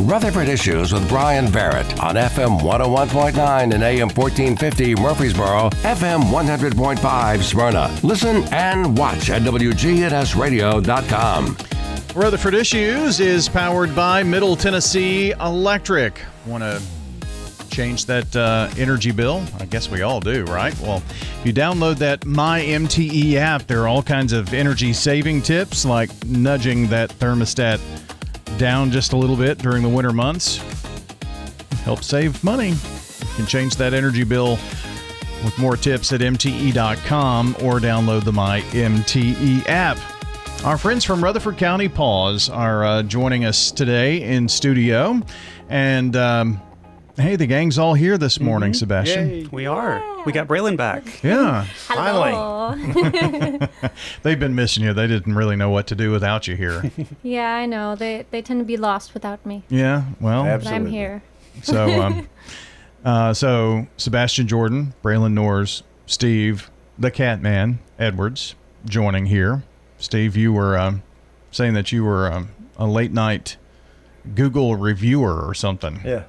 Rutherford Issues with Brian Barrett on FM 101.9 and AM 1450 Murfreesboro, FM 100.5 Smyrna. Listen and watch at WGNSradio.com. Rutherford Issues is powered by Middle Tennessee Electric. Want to change that energy bill? I guess we all do, right? Well, if you download that MyMTE app, there are all kinds of energy saving tips, like nudging that thermostat down just a little bit during the winter months. Help save money. You can change that energy bill with more tips at MTE.com or download the MyMTE app. Our friends from Rutherford County PAWS are joining us today in studio. And, hey, the gang's all here this morning, Sebastian. Yay. We are. We got Braylon back. Yeah. Finally. They've been missing you. They didn't really know what to do without you here. Yeah, I know. They tend to be lost without me. Yeah, well. But I'm here. So, so Sebastian Jordan, Braylon Norris, Steve, the Catman Edwards, joining here. Steve, you were saying that you were a late night Google reviewer or something. Yeah.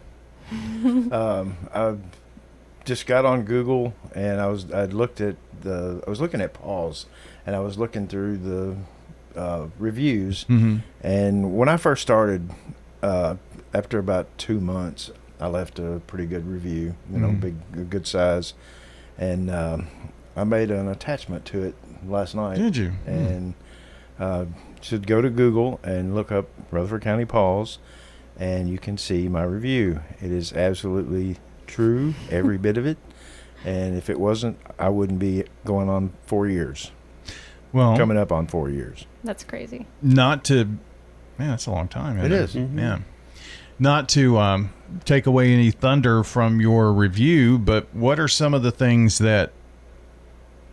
I just got on Google and I was looking at PAWS and I was looking through the reviews. Mm-hmm. And when I first started, after about 2 months, I left a pretty good review, good size. And I made an attachment to it last night. Did you? And should go to Google and look up Rutherford County PAWS, and you can see my review. It is absolutely true, every bit of it. And if it wasn't, I wouldn't be going on 4 years. Well, coming up on 4 years. That's crazy. Man, that's a long time. It is. Mm-hmm. Yeah. Not to take away any thunder from your review, but what are some of the things that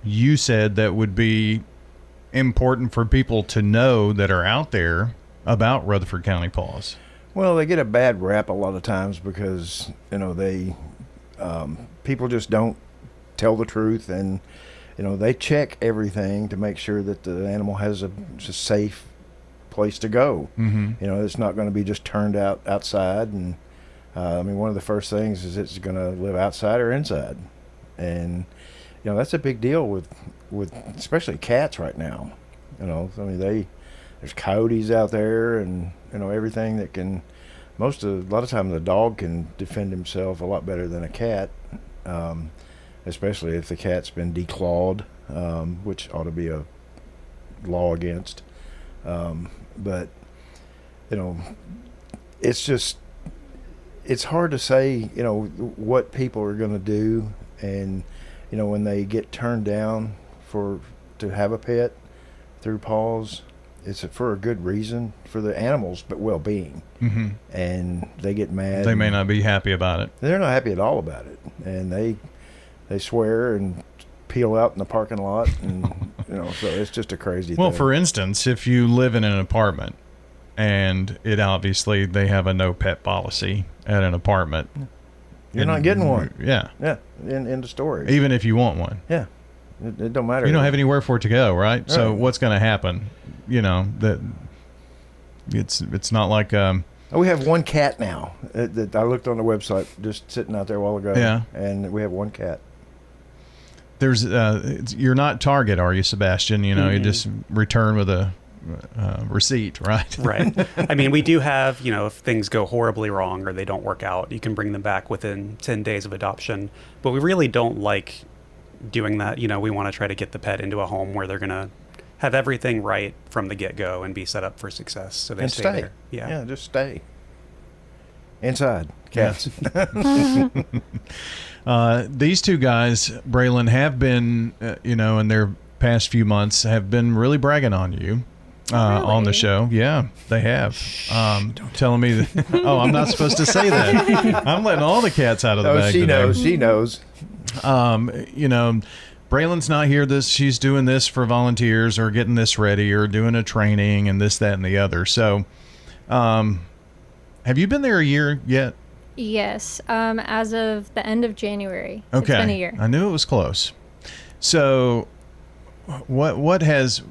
you said that would be important for people to know that are out there about Rutherford County PAWS? Well, they get a bad rap a lot of times because, they people just don't tell the truth, and, they check everything to make sure that the animal has a safe place to go. Mm-hmm. It's not going to be just turned outside. And, one of the first things is it's going to live outside or inside. And, that's a big deal with especially cats right now. There's coyotes out there and, everything that can, a lot of times the dog can defend himself a lot better than a cat, especially if the cat's been declawed, which ought to be a law against. But, it's hard to say, what people are going to do. And, when they get turned down to have a pet through PAWS, it's for a good reason, for the animals' but well-being. Mm-hmm. And they get mad. They may not be happy about it. They're not happy at all about it. And they swear and peel out in the parking lot. And, so it's just a crazy thing. Well, for instance, if you live in an apartment and they have a no pet policy at an apartment. You're not getting one. Yeah. Yeah. In the story. Even if you want one. Yeah. It don't matter. You don't have anywhere for it to go, right? So what's going to happen? That it's not like we have one cat now. That I looked on the website, just sitting out there a while ago. Yeah. And we have one cat. There's you're not Target, are you, Sebastian? You just return with a receipt, right? Right. We do have, if things go horribly wrong or they don't work out, you can bring them back within 10 days of adoption. But we really don't like doing that. We want to try to get the pet into a home where they're going to have everything right from the get-go and be set up for success. So they stay there. Yeah, just stay. Inside. Cats. These two guys, Braylon, have been, in their past few months, have been really bragging on you. On the show. Yeah, they have. Telling me that, I'm not supposed to say that. I'm letting all the cats out of the bag today. She knows. Braylon's not here. She's doing this for volunteers or getting this ready or doing a training and this, that, and the other. So, have you been there a year yet? Yes, as of the end of January. Okay. It's been a year. I knew it was close. So, what has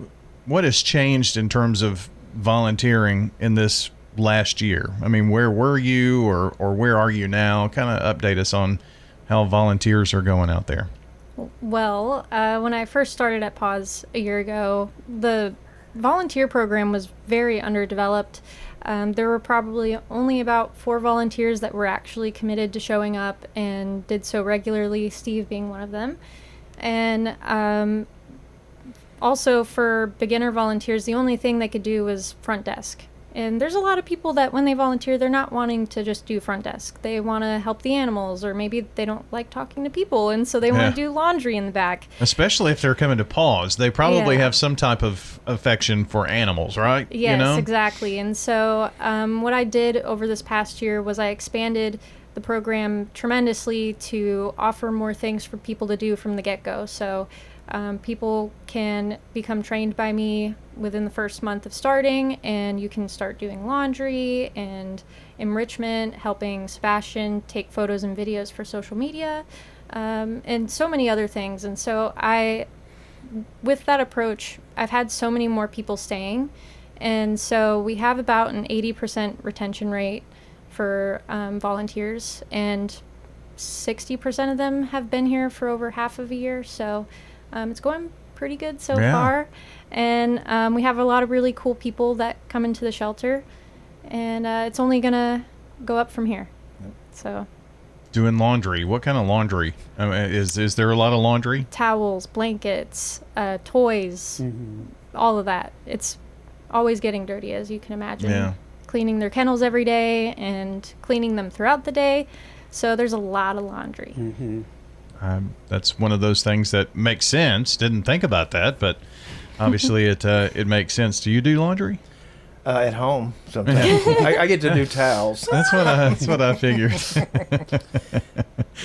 changed in terms of volunteering in this last year? I mean, where were you or where are you now? Kind of update us on how volunteers are going out there. Well, when I first started at PAWS a year ago, the volunteer program was very underdeveloped. There were probably only about 4 volunteers that were actually committed to showing up and did so regularly, Steve being one of them. And also for beginner volunteers, the only thing they could do was front desk. And there's a lot of people that when they volunteer, they're not wanting to just do front desk. They want to help the animals, or maybe they don't like talking to people, and so they want to do laundry in the back. Especially if they're coming to PAWS. They probably have some type of affection for animals, right? Yes, exactly. And so what I did over this past year was I expanded the program tremendously to offer more things for people to do from the get-go. So people can become trained by me within the first month of starting, and you can start doing laundry and enrichment, helping Sebastian take photos and videos for social media, and so many other things. And so with that approach, I've had so many more people staying, and so we have about an 80% retention rate for volunteers, and 60% of them have been here for over half of a year. So it's going pretty good so far. And we have a lot of really cool people that come into the shelter, and it's only going to go up from here. So doing laundry. What kind of laundry? I mean, is there a lot of laundry? Towels, blankets, toys, all of that. It's always getting dirty, as you can imagine. Yeah. Cleaning their kennels every day and cleaning them throughout the day. So there's a lot of laundry. That's one of those things that makes sense. Didn't think about that, but obviously it makes sense. Do you do laundry? At home sometimes. I get to do towels. That's what I figured.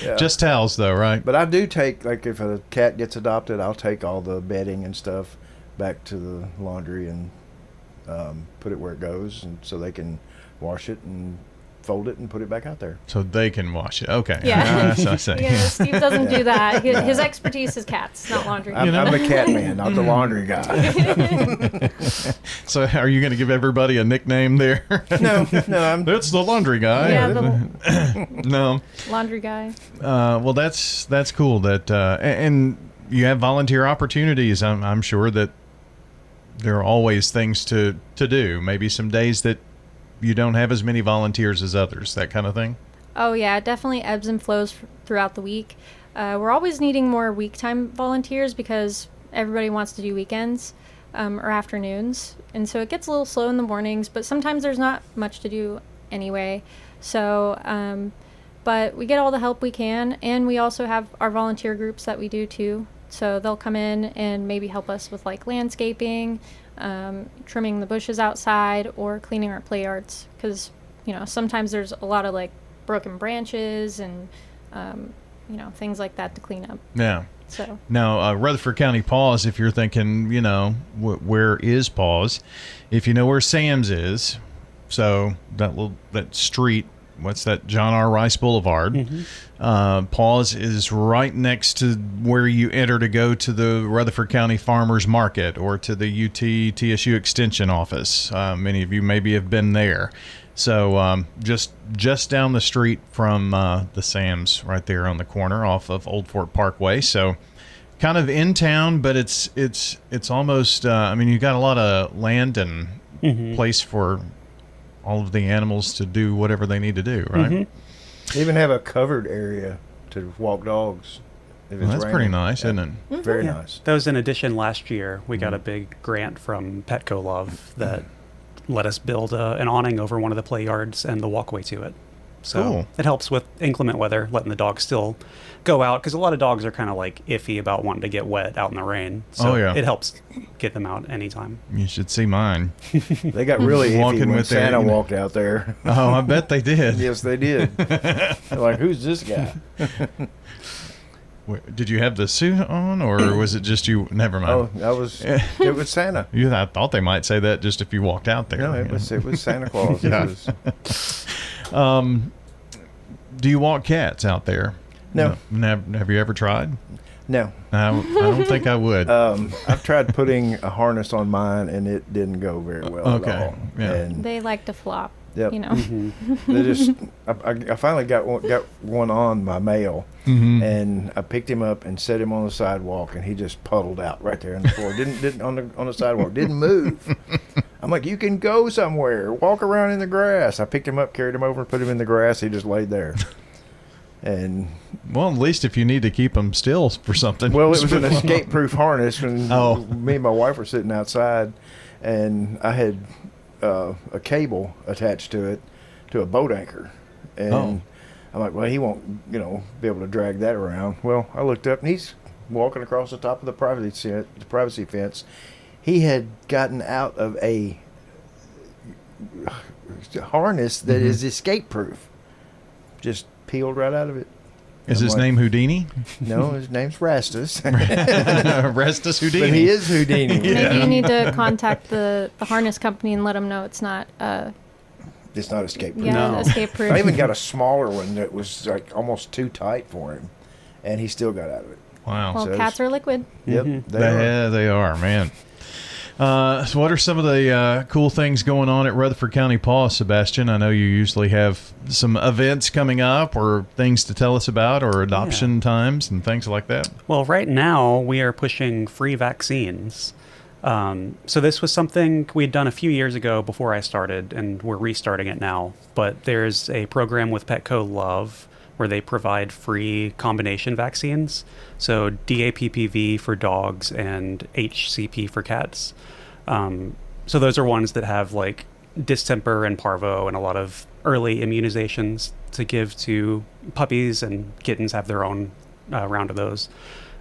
Yeah. Just towels though, right? But I do take, like, if a cat gets adopted, I'll take all the bedding and stuff back to the laundry and put it where it goes, and so they can wash it and fold it and put it back out there. So they can wash it. Okay. Yeah. That's what I say. Yeah, Steve doesn't do that. His expertise is cats, not laundry. I'm the cat man, not the laundry guy. So are you going to give everybody a nickname there? No, That's the laundry guy. Yeah, the No. laundry guy. Well, that's cool. That and you have volunteer opportunities. I'm sure that there are always things to do. Maybe some days that you don't have as many volunteers as others, that kind of thing. Oh yeah, it definitely ebbs and flows throughout the week. We're always needing more week time volunteers because everybody wants to do weekends or afternoons, and so it gets a little slow in the mornings, but sometimes there's not much to do anyway. So but we get all the help we can, and we also have our volunteer groups that we do too. So they'll come in and maybe help us with like landscaping, trimming the bushes outside, or cleaning our play yards, because sometimes there's a lot of like broken branches and things like that to clean up. Yeah. So now Rutherford County PAWS, if you're thinking where is PAWS, if you know where Sam's is, so that street, what's that, John R. Rice Boulevard. PAWS is right next to where you enter to go to the Rutherford County Farmers Market or to the UT TSU Extension office. Many of you maybe have been there. So just down the street from the Sam's, right there on the corner off of Old Fort Parkway. So kind of in town, but it's almost you got a lot of land and place for all of the animals to do whatever they need to do, right? They even have a covered area to walk dogs. If it's That's raining. pretty nice, isn't it? Very nice. That was in addition last year. We got a big grant from Petco Love that let us build an awning over one of the play yards and the walkway to it. So Cool. It helps with inclement weather, letting the dogs still go out, because a lot of dogs are kind of like iffy about wanting to get wet out in the rain. So it helps get them out anytime. You should see mine. They got really Walking iffy when with their, Santa walked out there. Oh, I bet they did. Yes, they did. They're like, who's this guy? Did you have the suit on, or was it just you? Never mind. Oh, it was Santa. I thought they might say that just if you walked out there. No, it was Santa Claus. Yeah. Do you walk cats out there? No. Have you ever tried? No. I don't think I would. I've tried putting a harness on mine, and it didn't go very well at all. Yeah. And they like to flop. Yep. You know. They just, I finally got one on my mail, and I picked him up and set him on the sidewalk, and he just puddled out right there on the floor. Didn't on the sidewalk. Didn't move. I'm like, you can go somewhere. Walk around in the grass. I picked him up, carried him over, and put him in the grass. He just laid there. And well, at least if you need to keep them still for something. well, it was an escape-proof harness, and Oh. me and my wife were sitting outside, and I had a cable attached to it to a boat anchor, and Oh. I'm like, well, he won't, be able to drag that around. Well, I looked up, and he's walking across the top of the privacy fence. He had gotten out of a harness that is escape-proof. Just peeled right out of it. Is I'm his like, name Houdini? No, his name's Rastus. Restus Houdini. But he is Houdini. Maybe you need to contact the harness company and let them know it's not It's not escape-proof. No. escape proof. I even got a smaller one that was like almost too tight for him, and he still got out of it. Wow. Well, So cats are liquid. Yep, They are, man. So what are some of the cool things going on at Rutherford County PAWS, Sebastian? I know you usually have some events coming up or things to tell us about or adoption times and things like that. Well, right now we are pushing free vaccines. So this was something we had done a few years ago before I started, and we're restarting it now. But there's a program with Petco Love where they provide free combination vaccines. So DAPPV for dogs and HCP for cats. So those are ones that have like distemper and parvo and a lot of early immunizations to give to puppies, and kittens have their own round of those.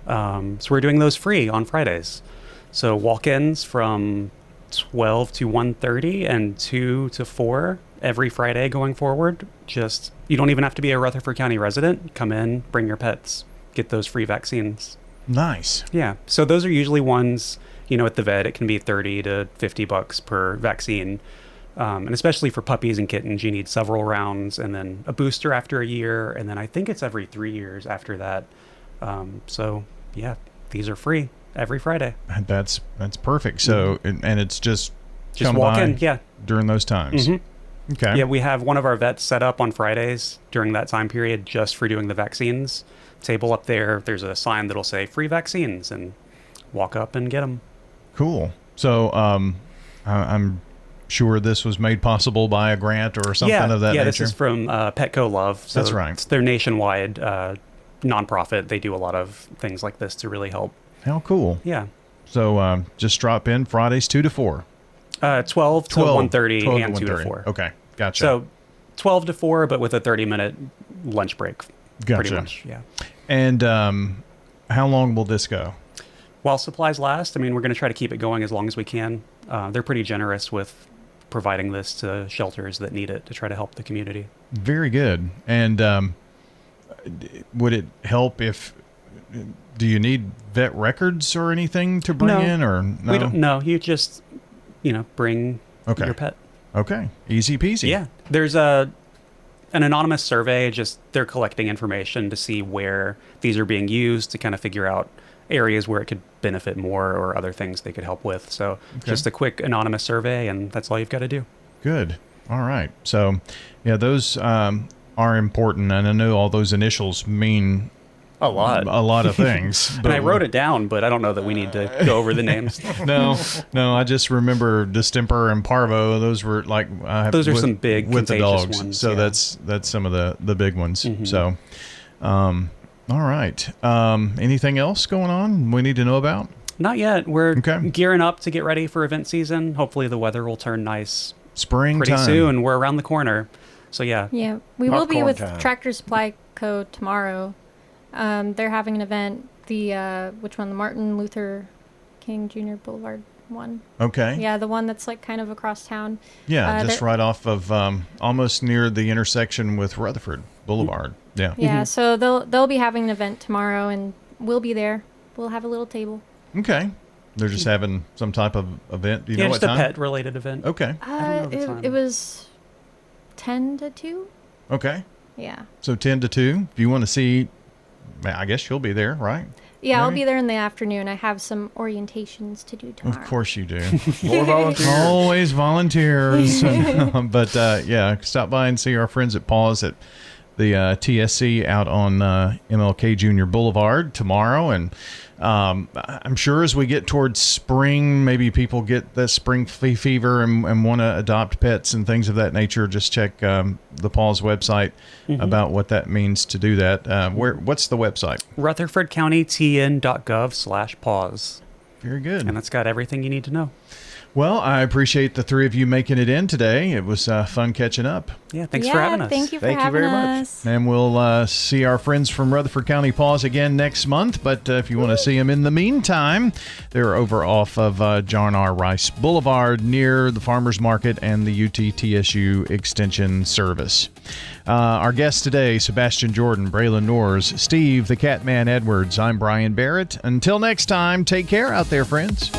So we're doing those free on Fridays. So walk-ins from 12 to 1:30 and 2 to 4 every Friday going forward. Just, you don't even have to be a Rutherford County resident. Come in, bring your pets, get those free vaccines. Nice. Yeah. So those are usually ones, at the vet, it can be $30 to $50 per vaccine. And especially for puppies and kittens, you need several rounds and then a booster after a year. And then I think it's every 3 years after that. So yeah, these are free every Friday. That's perfect. So, and it's just come walk by in. Yeah. during those times. Okay. Yeah, we have one of our vets set up on Fridays during that time period just for doing the vaccines. Table up there, there's a sign that'll say free vaccines, and walk up and get them. Cool. So I'm sure this was made possible by a grant or something of that nature. nature. This is from Petco Love. So That's right. It's their nationwide nonprofit. They do a lot of things like this to really help. How cool. Yeah. So just drop in Fridays 2 to 4. 12 to 1:30 12 and 2 to 4. Okay. Gotcha. So 12 to 4, but with a 30-minute lunch break. Gotcha. Pretty much, yeah. And how long will this go? While supplies last, we're going to try to keep it going as long as we can. They're pretty generous with providing this to shelters that need it to try to help the community. Very good. And would it help if... Do you need vet records or anything to bring in, or no? We don't. No, you just, bring your pet. Okay, easy peasy. Yeah, there's an anonymous survey. Just they're collecting information to see where these are being used to kind of figure out areas where it could benefit more or other things they could help with. So just a quick anonymous survey, and that's all you've got to do. Good. All right. So, yeah, those are important, and I know all those initials mean a lot of things. And I wrote it down, but I don't know that we need to go over the names. No, I just remember distemper and parvo. Those were like those are some big with the dogs. ones. So yeah. that's some of the big ones. So, all right. Anything else going on we need to know about? Not yet. We're gearing up to get ready for event season. Hopefully the weather will turn nice springtime pretty soon. We're around the corner. So yeah. Yeah, we will be with Tractor Supply Co. tomorrow. They're having an event, the Martin Luther King Jr. Boulevard one. Okay. Yeah, the one that's like kind of across town. Yeah, just right off of almost near the intersection with Rutherford Boulevard. Yeah. Yeah, so they'll be having an event tomorrow, and we'll be there. We'll have a little table. Okay. They're just having some type of event. Do you know what time? Just a pet-related event. Okay. It was 10 to 2. Okay. Yeah. So 10 to 2. If you want to see, I guess you'll be there, right? Yeah, I'll maybe? be there in the afternoon. I have some orientations to do tomorrow. Of course you do. More volunteers. Always volunteers. But yeah, stop by and see our friends at PAWS at the TSC out on MLK Junior Boulevard tomorrow. And I'm sure as we get towards spring, maybe people get the spring fever and want to adopt pets and things of that nature. Just check the PAWS website about what that means to do that. What's the website? RutherfordCountyTN.gov/PAWS. Very good. And it's got everything you need to know. Well, I appreciate the three of you making it in today. It was fun catching up. Yeah, thanks for having us. Thank you for Thank you having very much. us. And we'll see our friends from Rutherford County PAWS again next month. But if you want to see them in the meantime, they're over off of John R. Rice Boulevard near the Farmers Market and the UT-TSU Extension Service. Our guests today, Sebastian Jordan, Braylon Noors, Steve the Catman Edwards. I'm Brian Barrett. Until next time, take care out there, friends.